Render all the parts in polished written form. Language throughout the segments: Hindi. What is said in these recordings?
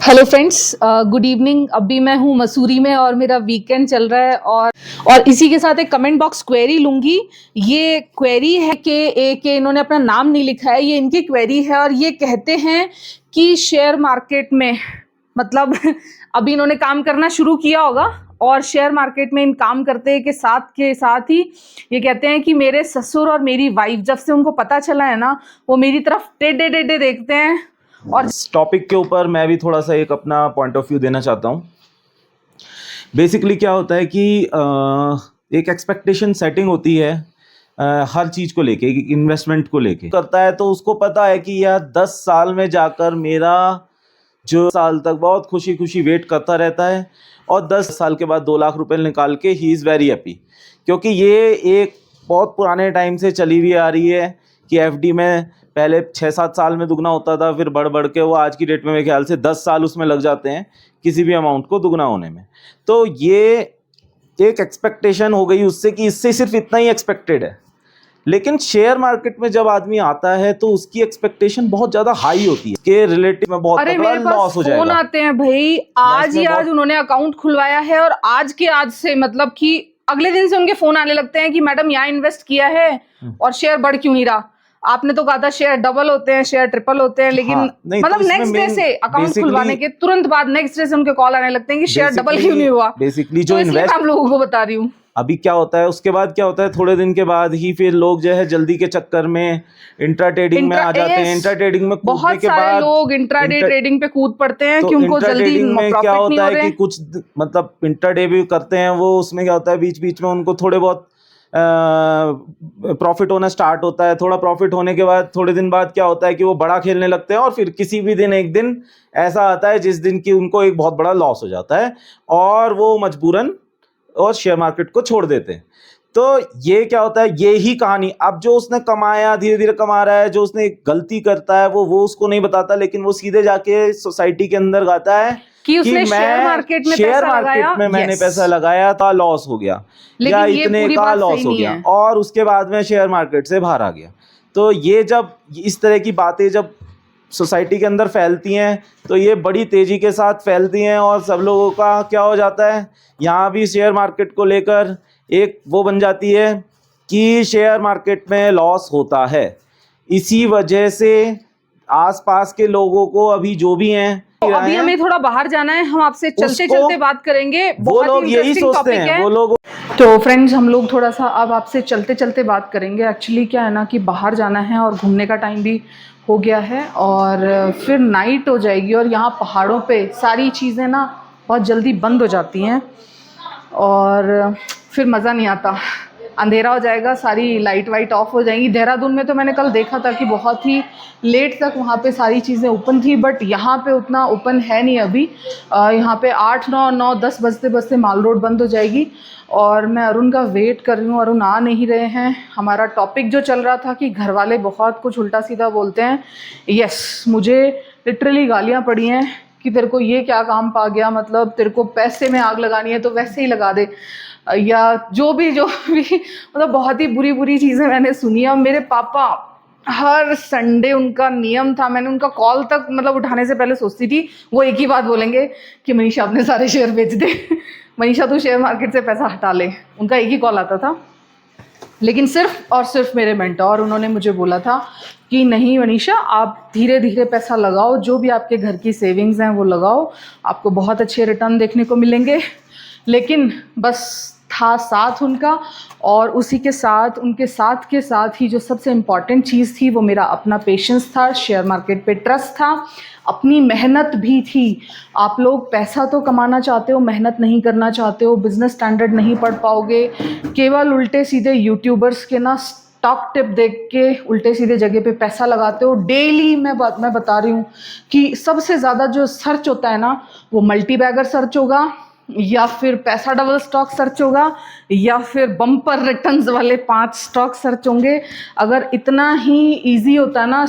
Hello friends, good evening. अभी मैं हूँ मसूरी में और मेरा वीकेंड चल रहा है और इसी के साथ एक कमेंट बॉक्स क्वेरी लूंगी। ये क्वेरी है कि इन्होंने अपना नाम नहीं लिखा है, ये इनकी क्वेरी है और ये कहते हैं कि शेयर मार्केट में मतलब अभी इन्होंने काम करना शुरू किया होगा और शेयर मार्केट में इन काम करते के साथ ही ये कहते हैं कि मेरे ससुर और मेरी वाइफ जब से उनको पता चला है ना, वो मेरी तरफ टेढ़े टेढ़े देखते हैं। और इस टॉपिक के ऊपर मैं भी थोड़ा सा एक अपना पॉइंट ऑफ व्यू देना चाहता हूँ। बेसिकली क्या होता है कि एक एक्सपेक्टेशन सेटिंग होती है हर चीज़ को लेके, इन्वेस्टमेंट को लेके करता है, तो उसको पता है कि यार 10 साल में जाकर मेरा जो साल तक बहुत खुशी खुशी वेट करता रहता है और 10 साल के बाद 2 लाख रुपए निकाल के ही इज़ वेरी हैप्पी। क्योंकि ये एक बहुत पुराने टाइम से चली हुई आ रही है कि एफडी में पहले 6-7 साल में दुगना होता था, फिर बढ़ के वो आज की डेट में मेरे ख्याल से 10 साल उसमें लग जाते हैं किसी भी अमाउंट को दुगना होने में। तो ये एक एक्सपेक्टेशन हो गई उससे कि इससे सिर्फ इतना ही एक्सपेक्टेड है। लेकिन शेयर मार्केट में जब आदमी आता है तो उसकी एक्सपेक्टेशन बहुत ज्यादा हाई होती है कि रिलेटिव में बहुत तगड़ा लॉस हो जाएगा। फोन आते हैं भाई, आज उन्होंने अकाउंट खुलवाया है और आज से मतलब कि अगले दिन से उनके फोन आने लगते हैं कि मैडम यहाँ इन्वेस्ट किया है और शेयर बढ़ क्यों नहीं रहा। आपने तो कहा था शेयर डबल होते हैं, शेयर ट्रिपल होते हैं, लेकिन मतलब तो नेक्स्ट डे से अकाउंट खुलवाने के तुरंत बाद नेक्स्ट डे से उनके कॉल आने लगते हैं कि शेयर डबल क्यों नहीं हुआ। बेसिकली जो इन्वेस्ट हम लोगों को बता रही हूँ। अभी क्या होता है, उसके बाद क्या होता है, थोड़े दिन के बाद ही फिर लोग जो है जल्दी के चक्कर में इंट्रा ट्रेडिंग में आ जाते हैं। इंट्रा ट्रेडिंग में बहुत सारे लोग इंट्राडे ट्रेडिंग पे कूद पड़ते हैं कि उनको जल्दी में क्या होता है कि कुछ मतलब इंट्राडे भी करते हैं वो, उसमें क्या होता है बीच बीच में उनको थोड़े बहुत प्रॉफिट होना स्टार्ट होता है। थोड़ा प्रॉफिट होने के बाद थोड़े दिन बाद क्या होता है कि वो बड़ा खेलने लगते हैं और फिर किसी भी दिन एक दिन ऐसा आता है जिस दिन की उनको एक बहुत बड़ा लॉस हो जाता है और वो मजबूरन और शेयर मार्केट को छोड़ देते हैं। तो ये क्या होता है, ये ही कहानी। अब जो उसने कमाया धीरे धीरे कमा रहा है, जो उसने गलती करता है वो उसको नहीं बताता, लेकिन वो सीधे जाके सोसाइटी के अंदर गाता है कि उसने शेयर मार्केट में मैंने पैसा लगाया था, लॉस हो गया या इतने का लॉस हो गया और उसके बाद में शेयर मार्केट से बाहर आ गया। तो ये जब इस तरह की बातें जब सोसाइटी के अंदर फैलती हैं तो ये बड़ी तेज़ी के साथ फैलती हैं और सब लोगों का क्या हो जाता है, यहाँ भी शेयर मार्केट को लेकर एक वो बन जाती है कि शेयर मार्केट में लॉस होता है। इसी वजह से आसपास के लोगों को अभी जो भी हैं, अभी हमें थोड़ा बाहर जाना है, हम आपसे चलते चलते बात करेंगे। वो लोग यही सोचते हैं वो लोग। तो फ्रेंड्स, हम लोग थोड़ा सा अब आपसे चलते चलते बात करेंगे। एक्चुअली क्या है ना कि बाहर जाना है और घूमने का टाइम भी हो गया है और फिर नाइट हो जाएगी और यहाँ पहाड़ों पे सारी चीज़ें ना बहुत जल्दी बंद हो जाती हैं और फिर मज़ा नहीं आता। अंधेरा हो जाएगा, सारी लाइट वाइट ऑफ हो जाएंगी। देहरादून में तो मैंने कल देखा था कि बहुत ही लेट तक वहाँ पे सारी चीज़ें ओपन थी, बट यहाँ पे उतना ओपन है नहीं अभी। यहाँ पे 8, 9, 9, 10 बजते बजते माल रोड बंद हो जाएगी और मैं अरुण का वेट कर रही हूँ। अरुण आ नहीं रहे हैं। हमारा टॉपिक जो चल रहा था कि घर वाले बहुत कुछ उल्टा सीधा बोलते हैं। यस, मुझे लिटरली गालियाँ पड़ी हैं कि तेरे को ये क्या काम पा गया, मतलब तेरे को पैसे में आग लगानी है तो वैसे ही लगा दे, या जो भी मतलब बहुत ही बुरी बुरी चीज़ें मैंने सुनी। और मेरे पापा हर संडे उनका नियम था, मैंने उनका कॉल तक मतलब उठाने से पहले सोचती थी वो एक ही बात बोलेंगे कि मनीषा अपने सारे शेयर बेच दे, मनीषा तू शेयर मार्केट से पैसा हटा ले। उनका एक ही कॉल आता था। लेकिन सिर्फ और सिर्फ मेरे मेंटोर, उन्होंने मुझे बोला था कि नहीं मनीषा, आप धीरे धीरे पैसा लगाओ, जो भी आपके घर की सेविंग्स हैं वो लगाओ, आपको बहुत अच्छे रिटर्न देखने को मिलेंगे। लेकिन बस था साथ उनका, और उसी के साथ उनके साथ के साथ ही जो सबसे इम्पॉर्टेंट चीज़ थी वो मेरा अपना पेशेंस था, शेयर मार्केट पे ट्रस्ट था, अपनी मेहनत भी थी। आप लोग पैसा तो कमाना चाहते हो, मेहनत नहीं करना चाहते हो, बिजनेस स्टैंडर्ड नहीं पढ़ पाओगे, केवल उल्टे सीधे यूट्यूबर्स के ना स्टॉक टिप देख के उल्टे सीधे जगह पे पैसा लगाते हो। डेली मैं बता रही हूँ कि सबसे ज़्यादा जो सर्च होता है ना वो मल्टी बैगर सर्च होगा, या फिर पैसा डबल स्टॉक सर्च होगा, या फिर बम्पर रिटर्न्स वाले 5 स्टॉक सर्च होंगे। अगर इतना ही इजी होता ना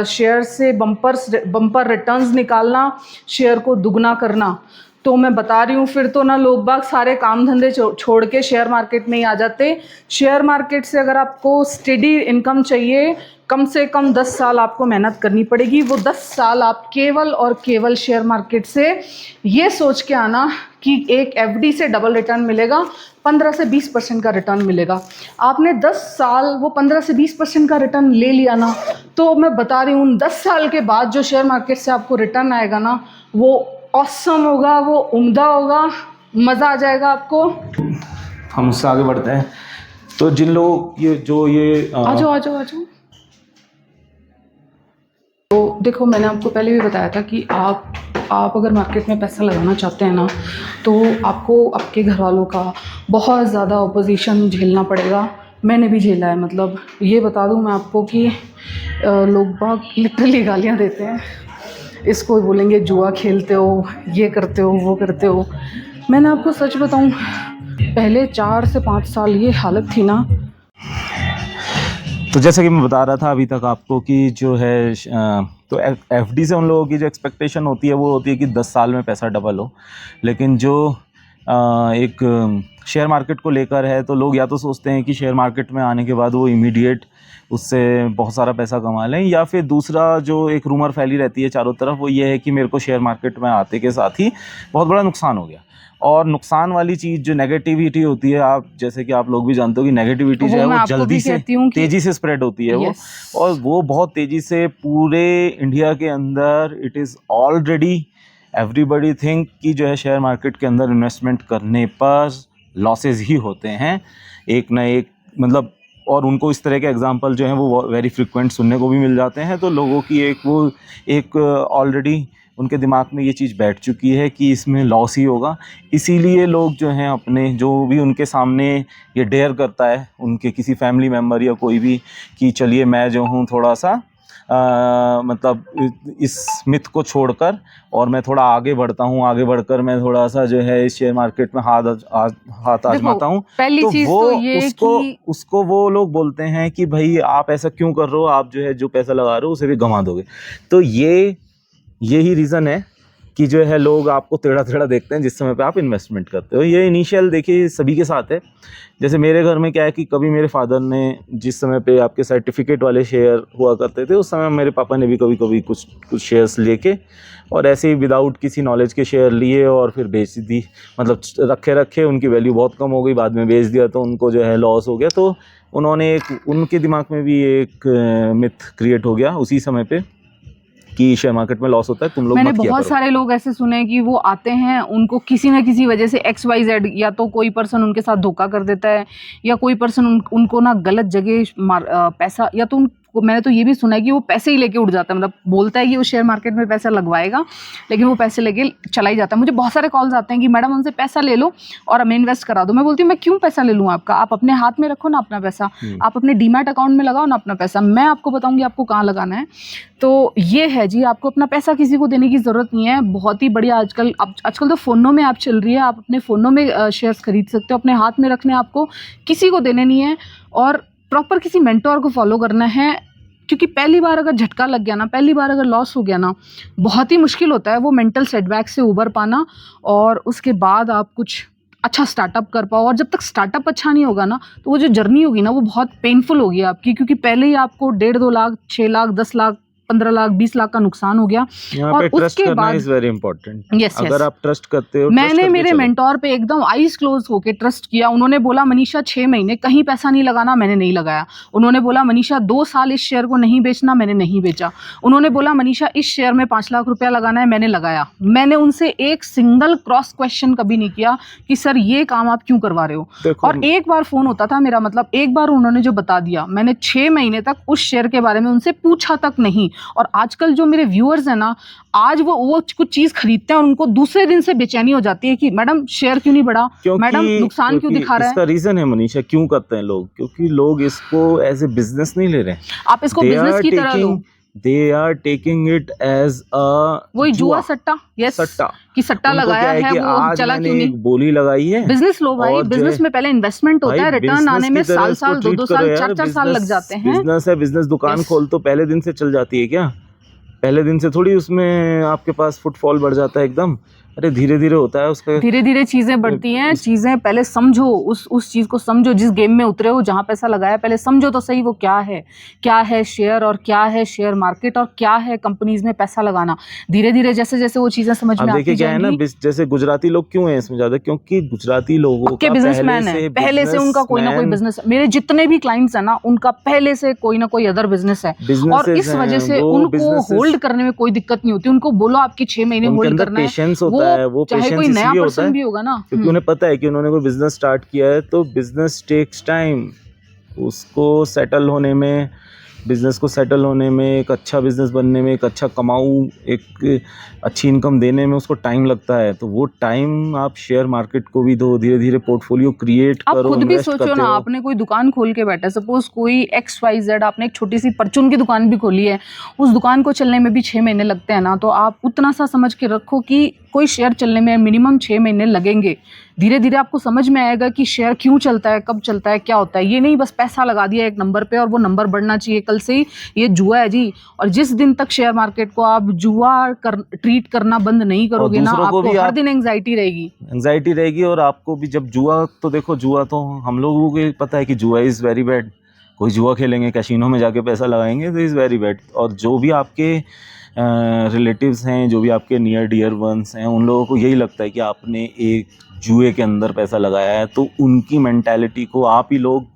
शेयर से बम्पर रिटर्न्स निकालना, शेयर को दुगना करना, तो मैं बता रही हूँ, फिर तो ना लोग बाग सारे काम धंधे छोड़ के शेयर मार्केट में ही आ जाते। शेयर मार्केट से अगर आपको स्टेडी इनकम चाहिए, कम से कम 10 साल आपको मेहनत करनी पड़ेगी। वो 10 साल आप केवल और केवल शेयर मार्केट से ये सोच के आना कि एक एफडी से डबल रिटर्न मिलेगा, 15 से 20% का रिटर्न मिलेगा। आपने 10 साल वो 15 से 20% का रिटर्न ले लिया ना, तो मैं बता रही हूँ 10 साल के बाद जो शेयर मार्केट से आपको रिटर्न आएगा ना, वो ऑसम होगा, वो उम्दा होगा, मज़ा आ जाएगा आपको। हम उससे आगे बढ़ते हैं। तो जिन लोग ये आ जाओ। तो देखो, मैंने आपको पहले भी बताया था कि आप अगर मार्केट में पैसा लगाना चाहते हैं ना, तो आपको आपके घर वालों का बहुत ज़्यादा ऑपोजिशन झेलना पड़ेगा। मैंने भी झेला है। मतलब ये बता दूं मैं आपको कि लोग बहुत लिटरली गालियाँ देते हैं, इसको बोलेंगे जुआ खेलते हो, ये करते हो, वो करते हो। मैंने आपको सच बताऊं, पहले 4 से 5 साल ये हालत थी ना। तो जैसे कि मैं बता रहा था अभी तक आपको कि जो है तो एफडी से उन लोगों की जो एक्सपेक्टेशन होती है वो होती है कि 10 साल में पैसा डबल हो। लेकिन जो एक शेयर मार्केट को लेकर है, तो लोग या तो सोचते हैं कि शेयर मार्केट में आने के बाद वो इमीडिएट उससे बहुत सारा पैसा कमा लें, या फिर दूसरा जो एक रूमर फैली रहती है चारों तरफ, वो ये है कि मेरे को शेयर मार्केट में आते के साथ ही बहुत बड़ा नुकसान हो गया। और नुकसान वाली चीज़ जो नेगेटिविटी होती है, आप जैसे कि आप लोग भी जानते हो कि नेगेटिविटी जो है वो जल्दी से तेज़ी से स्प्रेड होती है। वो और वो बहुत तेज़ी से पूरे इंडिया के अंदर it is already everybody think कि जो है शेयर मार्केट के अंदर इन्वेस्टमेंट करने पर लॉसेस ही होते हैं एक ना एक, मतलब। और उनको इस तरह के एग्जांपल जो हैं वो वेरी फ्रिक्वेंट सुनने को भी मिल जाते हैं। तो लोगों की एक ऑलरेडी उनके दिमाग में ये चीज़ बैठ चुकी है कि इसमें लॉस ही होगा। इसीलिए लोग जो हैं अपने जो भी उनके सामने ये डेयर करता है, उनके किसी फैमिली मेम्बर या कोई भी, कि चलिए मैं जो हूँ थोड़ा सा मतलब इस मिथ को छोड़कर और मैं थोड़ा आगे बढ़ता हूँ, आगे बढ़कर मैं थोड़ा सा जो है इस शेयर मार्केट में हाथ आजमाता हूँ। पहली चीज़ तो ये उसको वो लोग बोलते हैं कि भाई आप ऐसा क्यों कर रहे हो, आप जो है जो पैसा लगा रहे हो उसे भी गंवा दोगे। तो यही रीज़न है कि जो है लोग आपको टेढ़ा देखते हैं जिस समय पे आप इन्वेस्टमेंट करते हो। ये इनिशियल देखिए सभी के साथ है। जैसे मेरे घर में क्या है कि कभी मेरे फादर ने, जिस समय पे आपके सर्टिफिकेट वाले शेयर हुआ करते थे, उस समय मेरे पापा ने भी कभी कुछ शेयर्स लेके और ऐसे ही विदाउट किसी नॉलेज के शेयर लिए और फिर बेच दी। मतलब रखे उनकी वैल्यू बहुत कम हो गई, बाद में बेच दिया तो उनको जो है लॉस हो गया। तो उन्होंने उनके दिमाग में भी एक मिथ क्रिएट हो गया उसी समय पे कि शेयर मार्केट में लॉस होता है, तुम लोग मत किया करो। मैंने बहुत सारे लोग ऐसे सुने कि वो आते हैं, उनको किसी न किसी वजह से XYZ, या तो कोई पर्सन उनके साथ धोखा कर देता है, या कोई पर्सन उनको ना गलत जगह पैसा, या तो मैंने तो ये भी सुना है कि वो पैसे ही लेके उड़ जाता है। मतलब बोलता है कि वो शेयर मार्केट में पैसा लगवाएगा, लेकिन वो पैसे लेके चला ही जाता है। मुझे बहुत सारे कॉल्स आते हैं कि मैडम हमसे पैसा ले लो और हमें इन्वेस्ट करा दो। मैं बोलती हूँ मैं क्यों पैसा ले लूँ आपका, आप अपने हाथ में रखो ना अपना पैसा, आप अपने डीमैट अकाउंट में लगाओ ना अपना पैसा, मैं आपको बताऊँगी आपको कहाँ लगाना है। तो ये है जी, आपको अपना पैसा किसी को देने की ज़रूरत नहीं है। बहुत ही बढ़िया आजकल तो फ़ोनों में ऐप चल रही है, आप अपने फ़ोनों में शेयर्स खरीद सकते हो, अपने हाथ में रखने, आपको किसी को देने नहीं है। और प्रॉपर किसी मेंटोर को फॉलो करना है, क्योंकि पहली बार अगर झटका लग गया ना, पहली बार अगर लॉस हो गया ना, बहुत ही मुश्किल होता है वो मेंटल सेटबैक से उबर पाना, और उसके बाद आप कुछ अच्छा स्टार्टअप कर पाओ। और जब तक स्टार्टअप अच्छा नहीं होगा ना, तो वो जो जर्नी होगी ना वो बहुत पेनफुल होगी आपकी, क्योंकि पहले ही आपको 1.5-2 लाख, 6 लाख, 10 लाख, 15 लाख, 20 लाख का नुकसान हो गया। और उसके बाद इज वेरी इंपॉर्टेंट। अगर आप ट्रस्ट करते हो, मैंने मेरे मेंटोर पे एकदम आईज क्लोज होके ट्रस्ट किया। उन्होंने बोला मनीषा 6 महीने कहीं पैसा नहीं लगाना, मैंने नहीं लगाया। उन्होंने बोला मनीषा 2 साल इस शेयर को नहीं बेचना, मैंने नहीं बेचा। उन्होंने बोला मनीषा इस शेयर में 5 लाख रुपया लगाना है, मैंने लगाया। मैंने उनसे एक सिंगल क्रॉस क्वेश्चन कभी नहीं किया कि सर ये काम आप क्यों करवा रहे हो। और एक बार फोन होता था मेरा, मतलब एक बार उन्होंने जो बता दिया, मैंने 6 महीने तक उस शेयर के बारे में उनसे पूछा तक नहीं। और आजकल जो मेरे व्यूअर्स हैं ना, आज वो कुछ चीज खरीदते हैं और उनको दूसरे दिन से बेचैनी हो जाती है कि मैडम शेयर क्यों नहीं बढ़ा, मैडम नुकसान क्यों दिखा रहा है। इसका रीजन है मनीषा, क्यों करते हैं लोग, क्योंकि लोग इसको एज ए बिजनेस नहीं ले रहे। आप इसको बिजनेस की तरह लो। They are taking it as a वही जुआ सट्टा, यस सट्टा कि सट्टा लगाया है वो चला क्यों नहीं, बोली लगाई है। बिजनेस लो भाई, बिजनेस में पहले इन्वेस्टमेंट होता है, रिटर्न आने में साल 2-2 साल 4-4 साल लग जाते हैं। बिजनेस है, बिजनेस दुकान खोल तो पहले दिन से चल जाती है क्या? पहले दिन से थोड़ी उसमें आपके पास फुटफॉल बढ़ जाता है एकदम। अरे धीरे धीरे होता है उसका, धीरे धीरे चीजें बढ़ती हैं, चीजें पहले समझो, उस चीज को समझो, जिस गेम में उतरे हो, जहां पैसा लगाया, पहले समझो तो सही वो क्या है शेयर, और क्या है शेयर मार्केट, और क्या है कंपनीज में पैसा लगाना। धीरे धीरे जैसे जैसे वो चीजें समझ में आती क्या है ना, जाएंगी। जैसे गुजराती लोग क्यों हैं इसमें ज्यादा, क्योंकि गुजराती लोगों पक्के का बिजनेसमैन है, पहले से उनका कोई ना कोई बिजनेस, मेरे जितने भी क्लाइंट्स है ना, उनका पहले से कोई ना कोई अदर बिजनेस है, और इस वजह से उनको होल्ड करने में कोई दिक्कत नहीं होती। उनको बोलो आपकी 6 महीने होल्ड करना है, पेशेंस होता है, वो चाहे कोई नया पर्सन भी होगा ना, क्योंकि उन्हें पता है कि उन्होंने कोई बिजनेस स्टार्ट किया है, तो बिजनेस टेक्स टाइम, उसको सेटल होने में, बिजनेस को सेटल होने में, एक अच्छा बिजनेस बनने में, एक अच्छा कमाऊं, एक अच्छी इनकम देने में उसको टाइम लगता है। तो वो टाइम आप शेयर मार्केट को भी दो, धीरे धीरे पोर्टफोलियो क्रिएट करो। आप खुद भी सोचो ना, आपने कोई दुकान खोल के बैठा, सपोज कोई XYZ, आपने एक छोटी सी परचून की दुकान भी खोली है, उस दुकान को चलने में भी 6 महीने लगते हैं ना, तो आप उतना सा समझ के रखो कि कोई शेयर चलने में मिनिमम 6 महीने लगेंगे। धीरे धीरे आपको समझ में आएगा कि शेयर क्यों चलता है, कब चलता है, क्या होता है। ये नहीं बस पैसा लगा दिया एक नंबर पे और वो नंबर बढ़ना चाहिए कल से ही, ये जुआ है जी। और जिस दिन तक शेयर मार्केट को आप जुआ ट्रीट करना बंद नहीं करोगे ना, आपको हर दिन एंजाइटी रहेगी। और आपको भी जब जुआ, तो देखो जुआ तो हम लोगों को पता है कि जुआ इज़ वेरी बैड। कोई जुआ खेलेंगे, कैसीनो में जाके पैसा लगाएंगे, तो इज़ वेरी बैड। और जो भी आपके रिलेटिव्स हैं, जो भी आपके नियर डियर वंस हैं, उन लोगों को यही लगता है कि आपने एक जुए के अंदर पैसा लगाया है, तो उनकी मेंटालिटी को आप ही लोग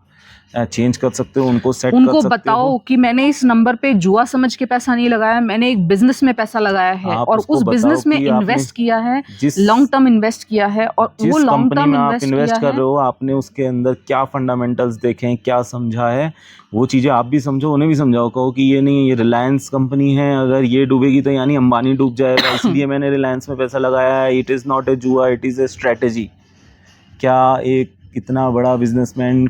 चेंज कर सकते हो, उनको सेट कर सकते हो। उनको बताओ कि मैंने इस नंबर पे जुआ समझ के पैसा नहीं लगाया, मैंने एक बिजनेस में पैसा लगाया है, और उस बिजनेस में इन्वेस्ट किया है, लॉन्ग टर्म इन्वेस्ट किया है, और वो लॉन्ग टर्म इन्वेस्ट कर रहे हो, आपने उसके अंदर क्या फंडामेंटल्स देखे हैं, क्या समझा है, वो चीज़ें आप भी समझो, उन्हें भी समझाओ। कहो कि ये नहीं, ये रिलायंस कंपनी है, अगर ये डूबेगी तो यानी अंबानी डूब जाएगा, इसलिए मैंने रिलायंस में पैसा लगाया है। इट इज़ नॉट ए जुआ, इट इज़ ए स्ट्रेटेजी। क्या एक इतना बड़ा बिजनेसमैन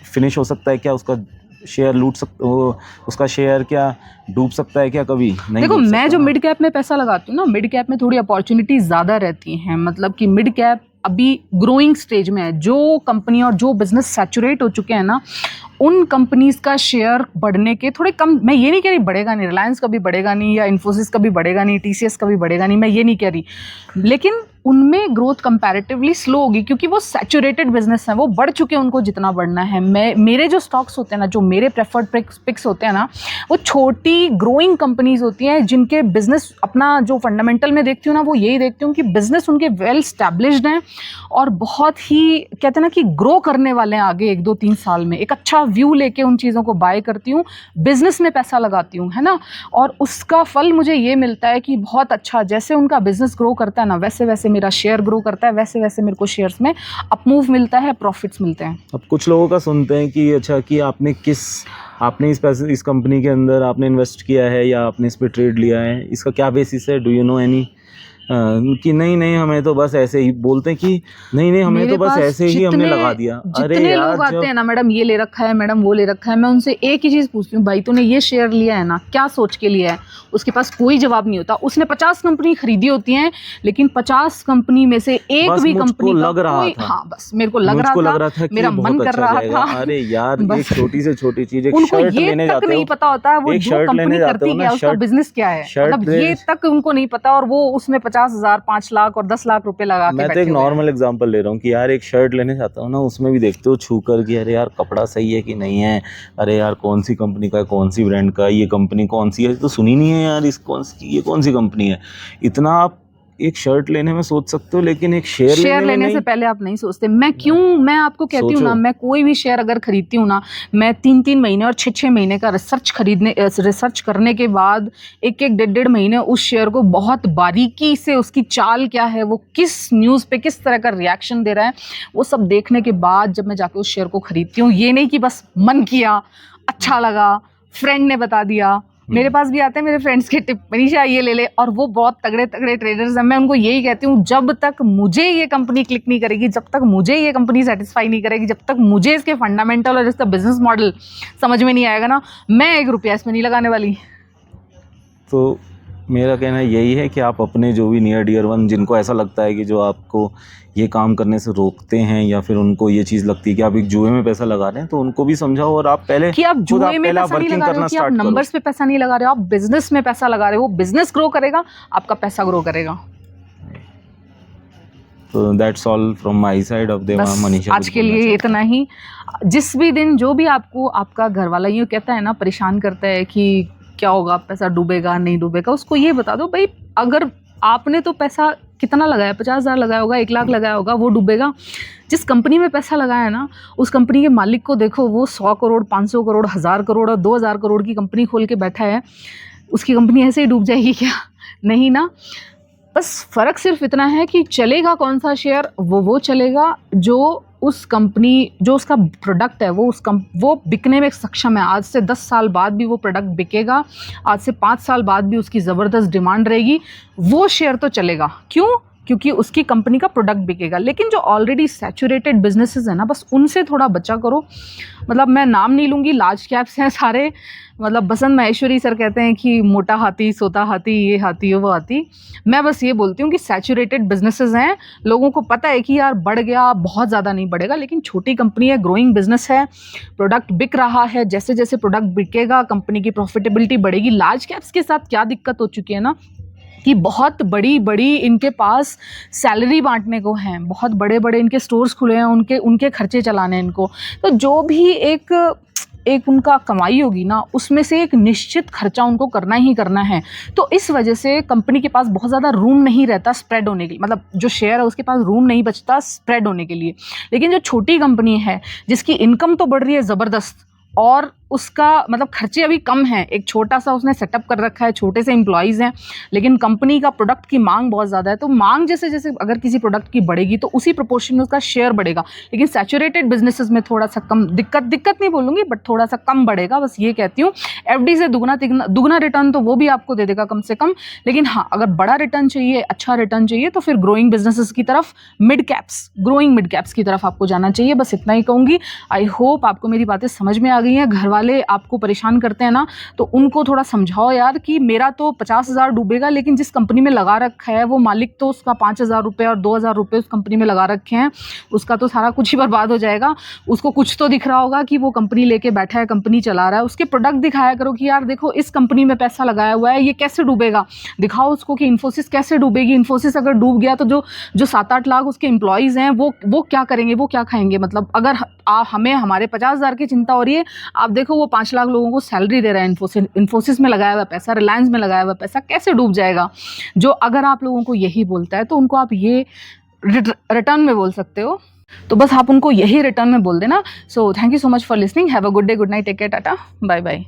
फिनिश हो सकता है क्या? उसका शेयर लूट सकते हो, उसका शेयर क्या डूब सकता है क्या? कभी नहीं। देखो, मैं जो मिड कैप में पैसा लगाती हूँ ना, मिड कैप में थोड़ी अपॉर्चुनिटी ज़्यादा रहती हैं। मतलब कि मिड कैप अभी ग्रोइंग स्टेज में है। जो कंपनी और जो बिजनेस सैचुरेट हो चुके हैं ना, उन कंपनीज का शेयर बढ़ने के थोड़े कम, मैं ये नहीं कह रही बढ़ेगा नहीं, रिलायंस का भी बढ़ेगा नहीं, या इन्फोसिस का भी बढ़ेगा नहीं, TCS का भी बढ़ेगा नहीं, मैं ये नहीं कह रही, लेकिन उनमें ग्रोथ कंपैरेटिवली स्लो होगी, क्योंकि वो सैचुरेटेड बिजनेस हैं, वो बढ़ चुके हैं, उनको जितना बढ़ना है। मेरे जो स्टॉक्स होते हैं ना, जो मेरे प्रेफर्ड पिक्स होते हैं ना, वो छोटी ग्रोइंग कंपनीज होती हैं, जिनके बिजनेस, अपना जो फंडामेंटल में देखती हूँ ना, वो यही देखती हूँ कि बिजनेस उनके वेल स्टैब्लिश्ड हैं और बहुत ही, कहते हैं ना कि ग्रो करने वाले हैं आगे 1-2-3 साल में। एक अच्छा व्यू लेके उन चीज़ों को बाय करती हूँ, बिजनेस में पैसा लगाती हूँ, है ना, और उसका फल मुझे ये मिलता है कि बहुत अच्छा, जैसे उनका बिजनेस ग्रो करता है ना, वैसे वैसे मेरा शेयर ग्रो करता है, वैसे वैसे मेरे को शेयर्स में अपमूव मिलता है, प्रॉफिट्स मिलते हैं। अब कुछ लोगों का सुनते हैं कि अच्छा, कि आपने इस कंपनी के अंदर आपने इन्वेस्ट किया है, या आपने इस पे ट्रेड लिया है, इसका क्या बेसिस है, डू यू नो एनी? कि नहीं हमें तो बस ऐसे ही बोलते हैं कि नहीं हमें तो बस ऐसे ही हमने लगा दिया। अरे जितने लोग आते हैं ना, मैडम ये ले रखा है, मैडम वो ले रखा है, मैं उनसे एक ही चीज़ पूछती हूँ, भाई तूने ये शेयर लिया है ना, क्या सोच के लिया है? उसके पास कोई जवाब नहीं होता। उसने 50 कंपनी खरीदी होती हैं, लेकिन 50 कंपनी में से एक भी कंपनी लग रहा था, हाँ बस मेरे को लग रहा था, मेरा मन कर रहा था। अरे यार, एक छोटी से छोटी चीज, एक उनको शर्ट ये लेने तक जाते नहीं पता होता है वो जो कंपनी करती है, उसका बिजनेस क्या है, मतलब ये तक उनको नहीं पता, और वो उसमें 50,000, 5 लाख और 10 लाख रुपए लगा के मैं तो एक नॉर्मल एग्जांपल ले रहा हूँ कि यार एक शर्ट लेने जाता हूँ ना, उसमें भी देखते हो छू कर कि अरे यार कपड़ा सही है कि नहीं है, अरे यार कौन सी कंपनी का है, कौन सी ब्रांड का, ये कंपनी कौन सी है, तो सुनी नहीं है यार, ये कौन सी कंपनी है। इतना आप एक शर्ट लेने में सोच सकते हो, लेकिन एक शेयर लेने से पहले आप नहीं सोचते। मैं आपको कहती हूँ ना, मैं कोई भी शेयर अगर खरीदती हूँ ना, मैं 3-3 महीने और 6-6 महीने का रिसर्च करने के बाद, 1-1 डेढ़ महीने उस शेयर को बहुत बारीकी से, उसकी चाल क्या है, वो किस न्यूज़ पे किस तरह का रिएक्शन दे रहा है, वो सब देखने के बाद जब मैं जाके उस शेयर को खरीदती हूँ। ये नहीं कि बस मन किया, अच्छा लगा, फ्रेंड ने बता दिया। मेरे पास भी आते हैं मेरे फ्रेंड्स के टिप, मनीषा ये ले ले, और वो बहुत तगड़े ट्रेडर्स हैं। मैं उनको यही कहती हूँ, जब तक मुझे ये कंपनी क्लिक नहीं करेगी, जब तक मुझे ये कंपनी सेटिस्फाई नहीं करेगी, जब तक मुझे इसके फंडामेंटल और इसका बिजनेस मॉडल समझ में नहीं आएगा ना, मैं 1 रुपया इसमें नहीं लगाने वाली। तो मेरा कहना यही है कि आप अपने जो भी नियर डियर वन, जिनको ऐसा लगता है कि जो आपको ये काम करने से रोकते हैं, या फिर उनको ये चीज़ लगती है कि आप एक जुए में पैसा लगा रहे हैं, तो उनको भी समझाओ। और आप पहले कि आप जुए में पैसा नहीं लगा रहे हो, कि आप नंबर्स पे पैसा नहीं लगा रहे हो, आप बिजनेस में पैसा लगा रहे हो। बिजनेस ग्रो करेगा, आपका पैसा ग्रो करेगा। तो that's all from my side of देवा बस मनीषा। आज के लिए इतना ही। जिस भी दिन जो भी आपको आपका घर वाला यूँ कहता है ना, परेशान करता है कि क्या होगा, पैसा डूबेगा नहीं डूबेगा, उसको ये बता दो भाई, अगर आपने तो पैसा कितना लगाया, 50,000 लगाया होगा, 1 लाख लगाया होगा, वो डूबेगा। जिस कंपनी में पैसा लगाया है ना, उस कंपनी के मालिक को देखो, वो 100 करोड़, 500 करोड़, 1000 करोड़ और 2000 करोड़ की कंपनी खोल के बैठा है। उसकी कंपनी ऐसे ही डूब जाएगी क्या? नहीं ना। बस फ़र्क सिर्फ इतना है कि चलेगा कौन सा शेयर, वो चलेगा जो उस कंपनी, जो उसका प्रोडक्ट है वो बिकने में सक्षम है। आज से 10 साल बाद भी वो प्रोडक्ट बिकेगा, आज से 5 साल बाद भी उसकी ज़बरदस्त डिमांड रहेगी, वो शेयर तो चलेगा। क्यों? क्योंकि उसकी कंपनी का प्रोडक्ट बिकेगा। लेकिन जो ऑलरेडी सैचुरेटेड बिजनेसेस है ना, बस उनसे थोड़ा बचा करो। मतलब मैं नाम नहीं लूँगी, लार्ज कैप्स हैं सारे। मतलब बसंत महेश्वरी सर कहते हैं कि मोटा हाथी, सोता हाथी, ये हाथी वो हाथी। मैं बस ये बोलती हूँ कि सैचुरेटेड बिजनेसेस हैं, लोगों को पता है कि यार बढ़ गया, बहुत ज़्यादा नहीं बढ़ेगा, लेकिन छोटी कंपनी है, ग्रोइंग बिजनेस है, प्रोडक्ट बिक रहा है, जैसे जैसे प्रोडक्ट बिकेगा कंपनी की प्रॉफिटेबिलिटी बढ़ेगी। लार्ज कैप्स के साथ क्या दिक्कत हो चुकी है ना, कि बहुत बड़ी बड़ी इनके पास सैलरी बांटने को हैं, बहुत बड़े बड़े इनके स्टोर्स खुले हैं, उनके खर्चे चलाने हैं इनको। तो जो भी एक उनका कमाई होगी ना, उसमें से एक निश्चित खर्चा उनको करना ही करना है। तो इस वजह से कंपनी के पास बहुत ज़्यादा रूम नहीं रहता स्प्रेड होने के लिए, मतलब जो शेयर है उसके पास रूम नहीं बचता स्प्रेड होने के लिए। लेकिन जो छोटी कंपनी है, जिसकी इनकम तो बढ़ रही है ज़बरदस्त और उसका मतलब खर्चे अभी कम हैं, एक छोटा सा उसने सेटअप कर रखा है, छोटे से एम्प्लॉयज़ हैं, लेकिन कंपनी का प्रोडक्ट की मांग बहुत ज़्यादा है। तो मांग जैसे जैसे अगर किसी प्रोडक्ट की बढ़ेगी तो उसी प्रोपोर्शन में उसका शेयर बढ़ेगा। लेकिन सैचुरेटेड बिजनेसेस में थोड़ा सा कम दिक्कत नहीं बोलूँगी, बट थोड़ा सा कम बढ़ेगा, बस ये कहती हूँ। एफडी से दुगना रिटर्न तो वो भी आपको दे देगा कम से कम। लेकिन हाँ, अगर बड़ा रिटर्न चाहिए, अच्छा रिटर्न चाहिए, तो फिर ग्रोइंग बिजनेसेस की तरफ, ग्रोइंग मिड कैप्स की तरफ आपको जाना चाहिए। बस इतना ही कहूँगी। आई होप आपको मेरी बातें समझ में आ गई हैं। घर वाले आपको परेशान करते हैं ना, तो उनको थोड़ा समझाओ यार कि मेरा तो 50,000 डूबेगा, लेकिन जिस कंपनी में लगा रखा है वो मालिक तो उसका 5,000 रुपये और 2,000 रुपये उस कंपनी में लगा रखे हैं, उसका तो सारा कुछ ही बर्बाद हो जाएगा। उसको कुछ तो दिख रहा होगा कि वो कंपनी लेके बैठा है, कंपनी चला रहा है। उसके प्रोडक्ट दिखाया करो कि यार देखो, इस कंपनी में पैसा लगाया हुआ है, ये कैसे डूबेगा। दिखाओ उसको कि इन्फोसिस कैसे डूबेगी। इन्फोसिस अगर डूब गया तो जो 7-8 लाख उसके एम्प्लॉयज़ हैं वो क्या करेंगे, वो क्या खाएंगे। मतलब अगर हमें हमारे 50,000 की चिंता हो रही है, आप देखो वो 5 लाख लोगों को सैलरी दे रहा है इन्फोसिस में लगाया हुआ पैसा, रिलायंस में लगाया हुआ पैसा कैसे डूब जाएगा। जो अगर आप लोगों को यही बोलता है तो उनको आप ये रिटर्न में बोल सकते हो। तो बस आप उनको यही रिटर्न में बोल देना। So thank you so much for listening. Have a good day, good night, take care, tata, bye bye.